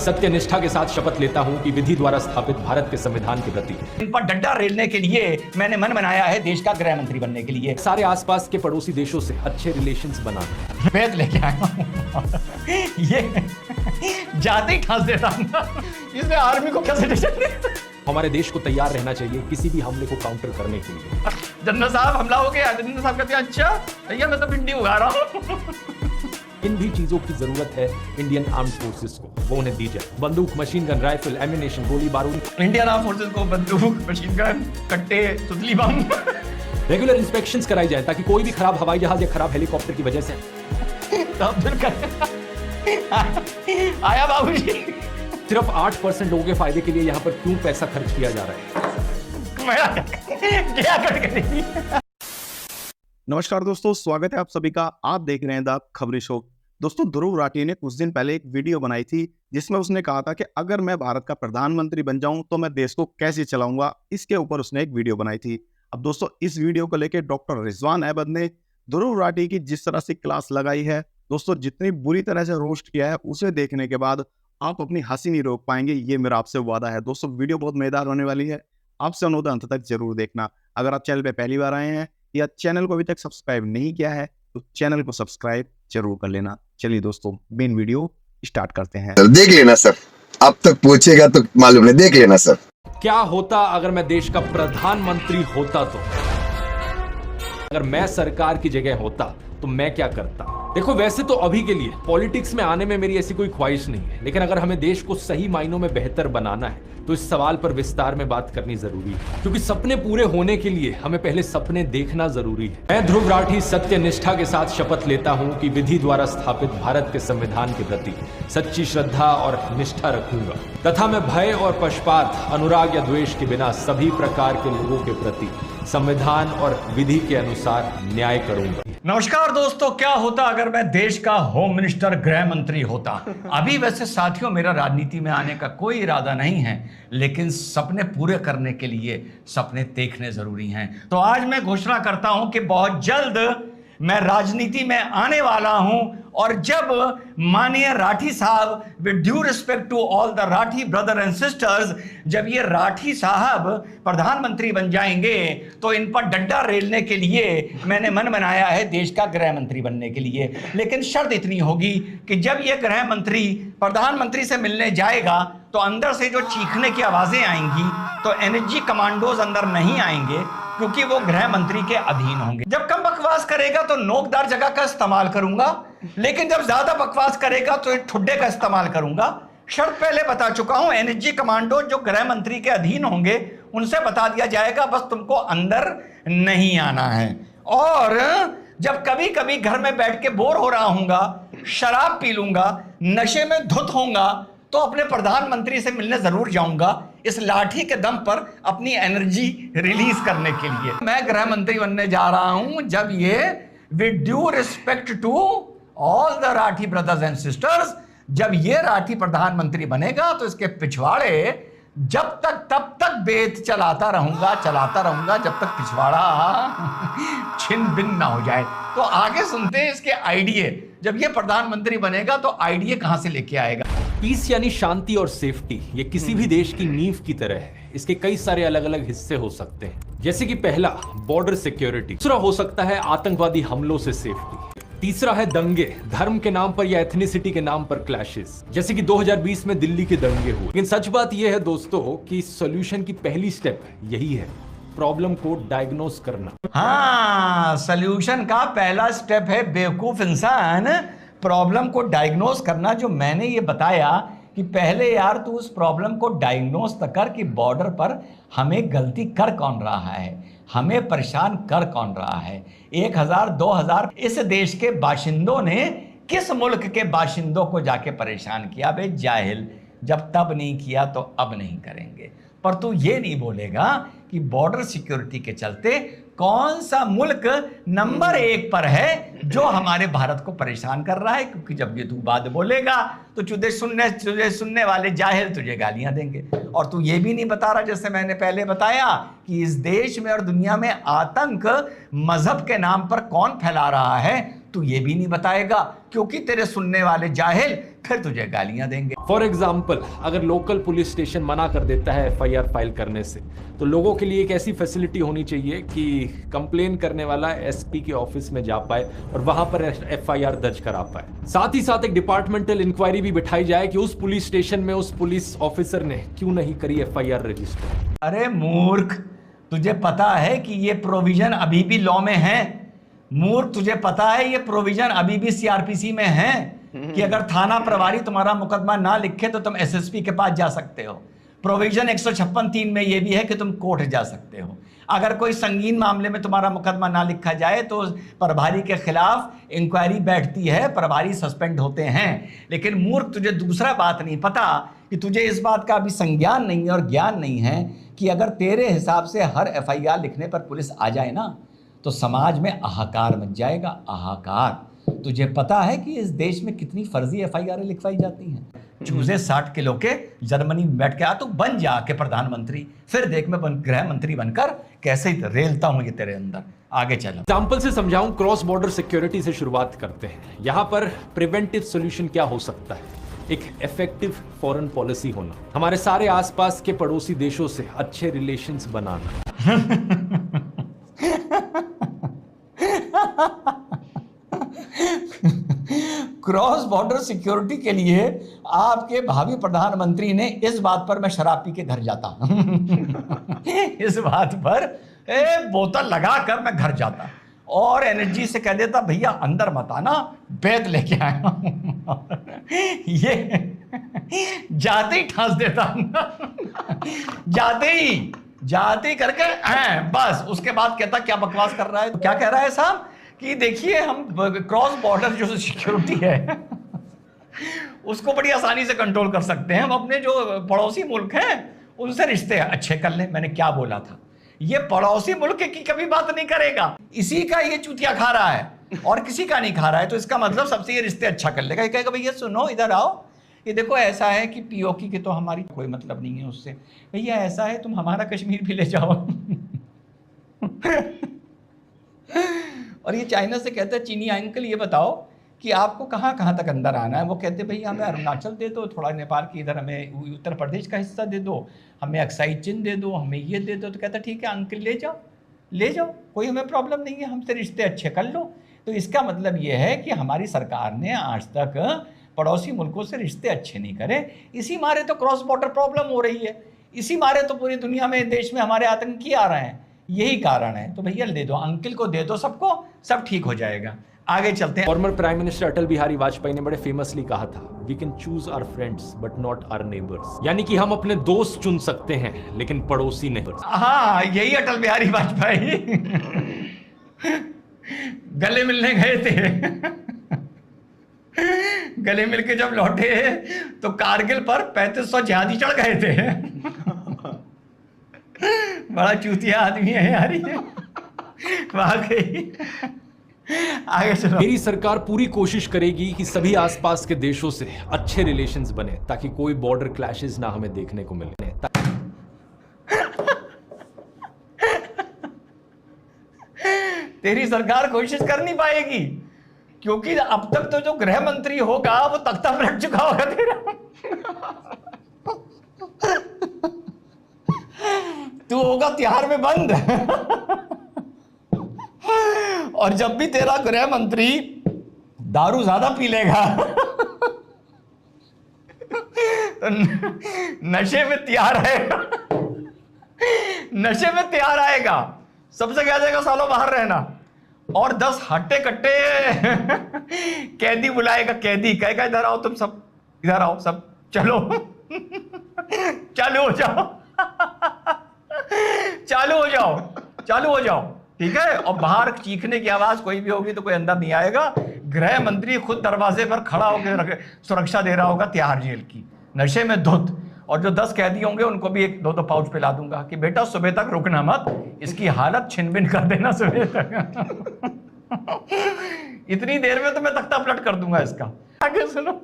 सत्य निष्ठा के साथ शपथ लेता हूं कि विधि द्वारा स्थापित भारत के संविधान के प्रति इन पर डंडा रेलने के लिए मैंने मन बनाया है देश का गृह मंत्री बनने के लिए। सारे आसपास के पड़ोसी देशों से अच्छे रिलेशंस बनाने वेद लेके आया हूं। ये जाते ही ठास देता हूं। इसने आर्मी को कैसे डिसीजन हमारे देश को तैयार रहना चाहिए किसी भी हमले को काउंटर करने के लिए। जनरल साहब हमला हो गया। जनरल साहब कहते हैं अच्छा भैया मैं तो भिंडी उगा रहा हूँ। इन भी चीजों की जरूरत है इंडियन आर्म्ड फोर्सेस को, वो उन्हें दी जाए। बंदूक, मशीन गन, राइफल, एम्यूनेशन, गोली बारूद। इंडियन आर्म फोर्सेस को बंदूक, मशीन गन, कट्टे, सुतली बम। रेगुलर इंस्पेक्शंस कराई जाए ताकि कोई भी खराब हवाई जहाज या खराब हेलीकॉप्टर की वजह से आया बाबूजी। सिर्फ 8% लोगों के फायदे के लिए यहाँ पर क्यों पैसा खर्च किया जा रहा है? क्या करेगी? नमस्कार दोस्तों, स्वागत है आप सभी का। आप देख रहे हैं द खबरी शो। दोस्तों, ध्रुव राठी ने कुछ दिन पहले एक वीडियो बनाई थी जिसमें उसने कहा था कि अगर मैं भारत का प्रधानमंत्री बन जाऊं तो मैं देश को कैसे चलाऊंगा। इसके ऊपर उसने एक वीडियो बनाई थी। अब दोस्तों, इस वीडियो को लेकर डॉक्टर रिजवान अहमद ने ध्रुव राठी की जिस तरह से क्लास लगाई है, दोस्तों जितनी बुरी तरह से रोस्ट किया है, उसे देखने के बाद आप अपनी हंसी नहीं रोक पाएंगे, ये मेरा आपसे वादा है। दोस्तों, वीडियो बहुत मजेदार होने वाली है, आपसे अनुरोध अंत तक जरूर देखना। अगर आप चैनल पे पहली बार आए हैं या चैनल को अभी तक सब्सक्राइब नहीं किया है तो चैनल को सब्सक्राइब जरूर कर लेना। चलिए दोस्तों, मेन वीडियो स्टार्ट करते हैं। देख लेना सर, अब तक पूछेगा तो मालूम नहीं, देख लेना सर। क्या होता अगर मैं देश का प्रधानमंत्री होता तो? अगर मैं सरकार की जगह होता तो मैं क्या करता? देखो, वैसे तो अभी के लिए पॉलिटिक्स में आने में मेरी ऐसी कोई ख्वाहिश नहीं है, लेकिन अगर हमें देश को सही मायनों में बेहतर बनाना है तो इस सवाल पर विस्तार में बात करनी जरूरी है, क्योंकि सपने पूरे होने के लिए हमें पहले सपने देखना जरूरी है। मैं ध्रुव राठी सत्य निष्ठा के साथ शपथ लेता हूं कि विधि द्वारा स्थापित भारत के संविधान के प्रति सच्ची श्रद्धा और निष्ठा रखूंगा तथा मैं भय और पक्षपात, अनुराग या द्वेष के बिना सभी प्रकार के लोगों के प्रति संविधान और विधि के अनुसार न्याय करूंगा। नमस्कार दोस्तों, क्या होता अगर मैं देश का होम मिनिस्टर, गृह मंत्री होता? अभी वैसे साथियों मेरा राजनीति में आने का कोई इरादा नहीं है, लेकिन सपने पूरे करने के लिए सपने देखने जरूरी हैं। तो आज मैं घोषणा करता हूं कि बहुत जल्द मैं राजनीति में आने वाला हूं, और जब माननीय राठी साहब, with due respect to all the Rathi brother and sisters, जब ये राठी साहब प्रधानमंत्री बन जाएंगे तो इन पर डंडा रेलने के लिए मैंने मन बनाया है देश का गृह मंत्री बनने के लिए। लेकिन शर्त इतनी होगी कि जब ये गृह मंत्री प्रधानमंत्री से मिलने जाएगा तो अंदर से जो चीखने की आवाजें आएंगी तो एनएसजी कमांडोज अंदर नहीं आएंगे, क्योंकि वो गृह मंत्री के अधीन होंगे। जब कम बकवास करेगा तो नोकदार जगह का इस्तेमाल करूंगा, लेकिन जब ज्यादा बकवास करेगा तो ठुड्डे का इस्तेमाल करूंगा। शर्त पहले बता चुका हूं, एनएसजी कमांडो जो गृह मंत्री के अधीन होंगे उनसे बता दिया जाएगा बस तुमको अंदर नहीं आना है। और जब कभी कभी घर में बैठ के बोर हो रहा हूंगा, शराब पी लूंगा, नशे में धुत होऊंगा, तो अपने प्रधानमंत्री से मिलने जरूर जाऊंगा, इस लाठी के दम पर अपनी एनर्जी रिलीज करने के लिए। मैं गृह मंत्री बनने जा रहा हूं जब ये with due respect to all the Rathi brothers and sisters, जब ये राठी प्रधानमंत्री बनेगा तो इसके पिछवाड़े जब तक तब तक बेत चलाता रहूंगा जब तक पिछवाड़ा छिन बिन ना हो जाए। तो आगे सुनते हैं इसके आइडिये। जब ये प्रधानमंत्री बनेगा तो आइडिये कहां से लेके आएगा? पीस यानी शांति और सेफ्टी, ये किसी भी देश की नींव की तरह है। इसके कई सारे अलग अलग हिस्से हो सकते हैं, जैसे कि पहला बॉर्डर सिक्योरिटी, दूसरा हो सकता है आतंकवादी हमलों से सेफ्टी, तीसरा है दंगे, धर्म के नाम पर या एथनिसिटी के नाम पर क्लैशेस, जैसे कि 2020 में दिल्ली के दंगे हुए। लेकिन सच बात यह है दोस्तों कि सॉल्यूशन की पहली स्टेप यही है, प्रॉब्लम को डायग्नोस करना। हाँ, सॉल्यूशन का पहला स्टेप है बेवकूफ इंसान, प्रॉब्लम को डायग्नोस करना। जो मैंने ये बताया कि पहले यार तू उस प्रॉब्लम को डायग्नोस तक कर कि बॉर्डर पर हमें गलती कर कौन रहा है, हमें परेशान कर कौन रहा है। 1000 2000 इस देश के बाशिंदों ने किस मुल्क के बाशिंदों को जाके परेशान किया? बे जाहिल, जब तब नहीं किया तो अब नहीं करेंगे। पर तू ये नहीं बोलेगा कि बॉर्डर सिक्योरिटी के चलते कौन सा मुल्क नंबर 1 पर है जो हमारे भारत को परेशान कर रहा है, क्योंकि जब ये तू बात बोलेगा तो तुझे सुनने वाले जाहिल तुझे गालियां देंगे। और तू ये भी नहीं बता रहा, जैसे मैंने पहले बताया, कि इस देश में और दुनिया में आतंक मजहब के नाम पर कौन फैला रहा है। तू ये भी नहीं बताएगा, क्योंकि तेरे सुनने वाले जाहिल फिर तुझे गालियां देंगे। फॉर एग्जाम्पल, अगर लोकल पुलिस स्टेशन मना कर देता है FIR फाइल करने से, तो लोगों के लिए एक ऐसी फैसिलिटी होनी चाहिए कि कंप्लेन करने वाला SP के ऑफिस में जा पाए और वहां पर FIR दर्ज करा पाए। साथ ही साथ एक डिपार्टमेंटल इंक्वायरी भी बिठाई जाए कि उस पुलिस स्टेशन में उस पुलिस ऑफिसर ने क्यों नहीं करी FIR रजिस्टर। अरे मूर्ख, तुझे पता है कि ये प्रोविजन अभी भी लॉ में है? मूर्ख, तुझे पता है ये प्रोविजन अभी भी CRPC में है कि अगर थाना प्रभारी तुम्हारा मुकदमा ना लिखे तो तुम SSP के पास जा सकते हो। प्रोविजन 156(3) में ये भी है कि तुम कोर्ट जा सकते हो। अगर कोई संगीन मामले में तुम्हारा मुकदमा ना लिखा जाए तो प्रभारी के खिलाफ इंक्वायरी बैठती है, प्रभारी सस्पेंड होते हैं। लेकिन मूर्ख, तुझे दूसरा बात नहीं पता कि तुझे इस बात का अभी संज्ञान नहीं है और ज्ञान नहीं है कि अगर तेरे हिसाब से हर FIR लिखने पर पुलिस आ जाए ना तो समाज में हाहाकार मच जाएगा, हाहाकार। तुझे पता है कि इस देश में कितनी फर्जी FIR लिखवाई जाती हैं? चूजे 60 किलो के जर्मनी में बैठ के आ, तो बन जा के प्रधानमंत्री, फिर देख मैं गृह मंत्री बनकर कैसे रेलता हूं ये तेरे अंदर। आगे चलो। एग्जाम्पल से समझाऊं, क्रॉस बॉर्डर सिक्योरिटी से शुरुआत करते हैं। यहां पर प्रिवेंटिव सॉल्यूशन क्या हो सकता है? एक इफेक्टिव फॉरेन पॉलिसी होना, हमारे सारे आसपास के पड़ोसी देशों से अच्छे रिलेशंस बनाना। क्रॉस बॉर्डर सिक्योरिटी के लिए आपके भावी प्रधानमंत्री ने इस बात पर मैं शराब पी के घर जाता इस बात पर बोतल लगा कर मैं घर जाता और एनर्जी से कह देता, भैया अंदर मत आना, बैग लेके आया ये जाते ही ठांस देता जाते ही करके बस। उसके बाद कहता क्या बकवास कर रहा है। तो क्या कह रहा है साहब कि देखिए हम क्रॉस बॉर्डर जो सिक्योरिटी है उसको बड़ी आसानी से कंट्रोल कर सकते हैं। हम अपने जो पड़ोसी मुल्क हैं उनसे रिश्ते अच्छे कर लें। मैंने क्या बोला था? ये पड़ोसी मुल्क की कभी बात नहीं करेगा, इसी का ये चूतिया खा रहा है और किसी का नहीं खा रहा है। तो इसका मतलब सबसे ये रिश्ते अच्छा कर लेगा। ये कहेगा भैया सुनो इधर आओ, ये देखो ऐसा है कि POK की तो हमारी कोई मतलब नहीं है उससे, भैया ऐसा है तुम हमारा कश्मीर भी ले जाओ और ये चाइना से कहता है, चीनी अंकल ये बताओ कि आपको कहाँ कहाँ तक अंदर आना है? वो कहते भैया हमें अरुणाचल दे दो, थोड़ा नेपाल की इधर हमें उत्तर प्रदेश का हिस्सा दे दो, हमें अक्साई चिन्ह दे दो, हमें ये दे दो। तो कहता ठीक है अंकल ले जाओ, कोई हमें प्रॉब्लम नहीं है, हमसे रिश्ते अच्छे कर लो। तो इसका मतलब ये है कि हमारी सरकार ने आज तक पड़ोसी मुल्कों से रिश्ते अच्छे नहीं करे, इसी मारे तो क्रॉस बॉर्डर प्रॉब्लम हो रही है, इसी मारे तो पूरी दुनिया में देश में हमारे आतंकी आ रहे हैं, यही कारण है। तो भैया दे दो, अंकल को दे दो, सबको सब ठीक हो जाएगा। आगे चलते हैं। Former prime minister Atal Bihari Vajpayee ने बड़े फेमसली कहा था, we can choose our friends but not our neighbours. यानी कि हम अपने दोस्त चुन सकते हैं लेकिन पड़ोसी नहीं। हाँ, यही अटल बिहारी वाजपेयी गले मिलने गए थे गले मिलके जब लौटे तो कारगिल पर 3500 जिहादी चढ़ गए थे बड़ा चूतिया आदमी है यार ये वाकई। आगे चलो। मेरी सरकार पूरी कोशिश करेगी कि सभी आसपास के देशों से अच्छे रिलेशंस बने ताकि कोई बॉर्डर क्लैशेस ना हमें देखने को मिले। तेरी सरकार कोशिश कर नहीं पाएगी क्योंकि अब तक तो जो गृह मंत्री होगा वो तख्ता पलट चुका होगा तेरा तू होगा तिहाड़ में बंद और जब भी तेरा गृह मंत्री दारू ज्यादा पी लेगा तो नशे में तिहाड़ आएगा, नशे में तिहाड़ आएगा, सबसे कह देगा सालों बाहर रहना और 10 हट्टे कट्टे कैदी बुलाएगा, कैदी कहेगा इधर आओ तुम सब, इधर आओ सब, चलो चालू हो जाओ चालू हो जाओ, ठीक है। और बाहर चीखने की आवाज कोई भी होगी तो कोई अंदर नहीं आएगा। गृह मंत्री खुद दरवाजे पर खड़ा होकर सुरक्षा दे रहा होगा तिहाड़ जेल की, नशे में धुत। और जो 10 कैदी होंगे उनको भी 1-2 पाउच पिला दूंगा कि बेटा सुबह तक रुकना मत, इसकी हालत छिन-भिन कर देना सुबह तक इतनी देर में तो मैं तख्ता पलट कर दूंगा इसका। आगे सुनो,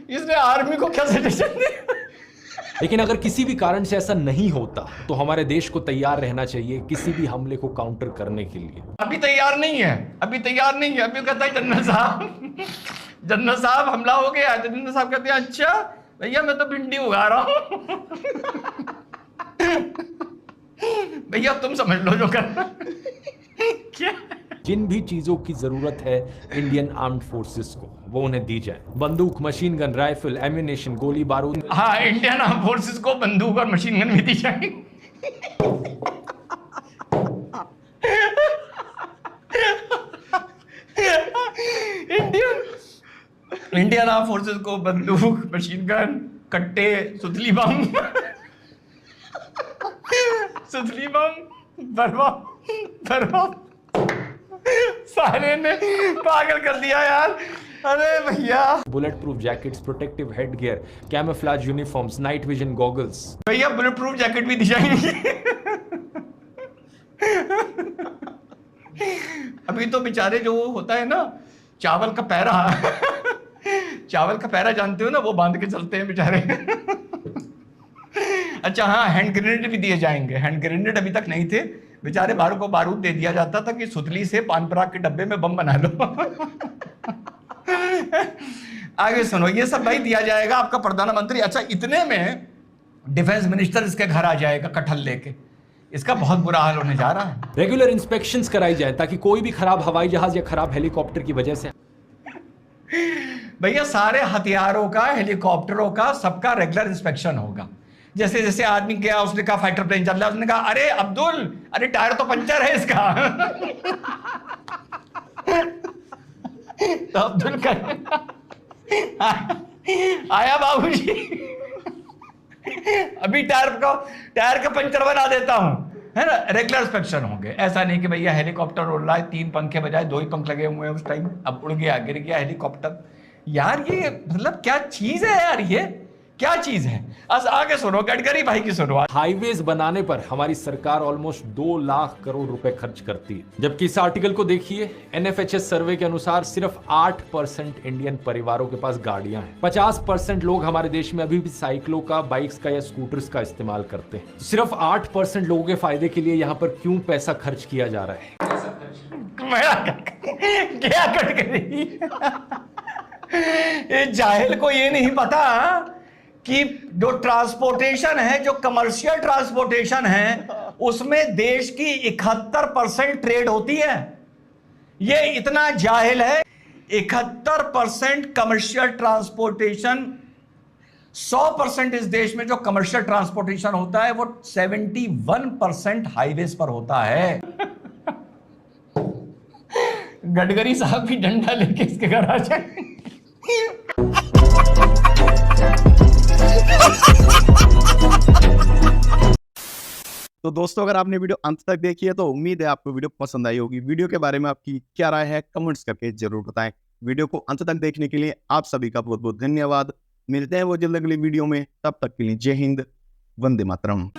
इसने आर्मी को क्या सजेशन दिया लेकिन अगर किसी भी कारण से ऐसा नहीं होता तो हमारे देश को तैयार रहना चाहिए किसी भी हमले को काउंटर करने के लिए। अभी तैयार नहीं है, अभी तैयार नहीं है। अभी कहता है जनरल साहब हमला हो गया। जनरल साहब कहते हैं अच्छा भैया मैं तो भिंडी उगा रहा हूं। भैया तुम समझ लो जो करना। क्या जिन भी चीजों की जरूरत है इंडियन आर्म्ड फोर्सेस को वो उन्हें दी जाए। बंदूक, मशीन गन, राइफल, एम्यूनेशन, गोली बारूद। हाँ, इंडियन आर्म फोर्सेस को बंदूक और मशीन गन भी दी जाएगी। इंडियन आर्म फोर्सेस को बंदूक, मशीन गन, कट्टे, सुतली बम, बर्बाद सारे ने पागल कर दिया यार। अरे भैया, bullet proof jackets, protective head gear, camouflage uniforms, night vision goggles. भैया बुलेट प्रूफ जैकेट भी दी जाएंगी। अभी तो बेचारे जो होता है ना चावल का पैरा जानते हो ना, वो बांध के चलते हैं बेचारे। अच्छा हाँ, हैंड ग्रेनेड भी दिए जाएंगे। हैंड ग्रेनेड अभी तक नहीं थे बेचारे, बाहरों को बारूद दे दिया जाता था कि सुतली से पान पराग के डब्बे में बम बना लो। आगे सुनो, ये सब भाई दिया जाएगा आपका प्रधानमंत्री। अच्छा, इतने में डिफेंस मिनिस्टर इसके घर आ जाएगा कटहल लेके। इसका बहुत बुरा हाल होने जा रहा है। रेगुलर इंस्पेक्शंस कराई जाए ताकि कोई भी खराब हवाई जहाज या खराब हेलीकॉप्टर की वजह से। भैया सारे हथियारों का, हेलीकॉप्टरों का, सबका रेगुलर इंस्पेक्शन होगा। जैसे जैसे आदमी गया, उसने कहा फाइटर प्लेन चल रहा है, उसने कहा अरे अब्दुल, अरे टायर तो पंचर है इसका। तो अब्दुल आया बाबूजी, अभी टायर का पंचर बना देता हूं, है ना। रेगुलर इंस्पेक्शन होंगे। ऐसा नहीं कि भैया हेलीकॉप्टर उड़ रहा है, 3 पंखे बजाए 2 ही पंख लगे हुए हैं उस टाइम, अब उड़ गया, गिर गया हेलीकॉप्टर। यार ये मतलब क्या चीज है यार, ये क्या चीज है। आगे सुनो, गडकरी भाई की सुनो। हाईवेज बनाने पर हमारी सरकार ऑलमोस्ट 2 लाख करोड़ रुपए खर्च करती है, जबकि इस आर्टिकल को देखिए। एनएफएचएस सर्वे के अनुसार सिर्फ 8% इंडियन परिवारों के पास गाड़ियां हैं। 50% लोग हमारे देश में अभी भी साइकिलों का, बाइक्स का या स्कूटर्स का इस्तेमाल करते हैं। सिर्फ 8% लोगों के फायदे के लिए यहाँ पर क्यों पैसा खर्च किया जा रहा है? क्या गडकरी, ये जाहिल को ये नहीं पता कि जो ट्रांसपोर्टेशन है, जो कमर्शियल ट्रांसपोर्टेशन है, उसमें देश की 71% ट्रेड होती है। ये इतना जाहिल है। 71% कमर्शियल ट्रांसपोर्टेशन, 100% इस देश में जो कमर्शियल ट्रांसपोर्टेशन होता है वो 71% हाईवेज पर होता है। गडकरी साहब भी डंडा लेके इसके घर आ जाए। तो दोस्तों, अगर आपने वीडियो अंत तक देखी है तो उम्मीद है आपको वीडियो पसंद आई होगी। वीडियो के बारे में आपकी क्या राय है कमेंट्स करके जरूर बताएं। वीडियो को अंत तक देखने के लिए आप सभी का बहुत बहुत धन्यवाद। मिलते हैं वो जल्द अगली वीडियो में, तब तक के लिए जय हिंद, वंदे मातरम।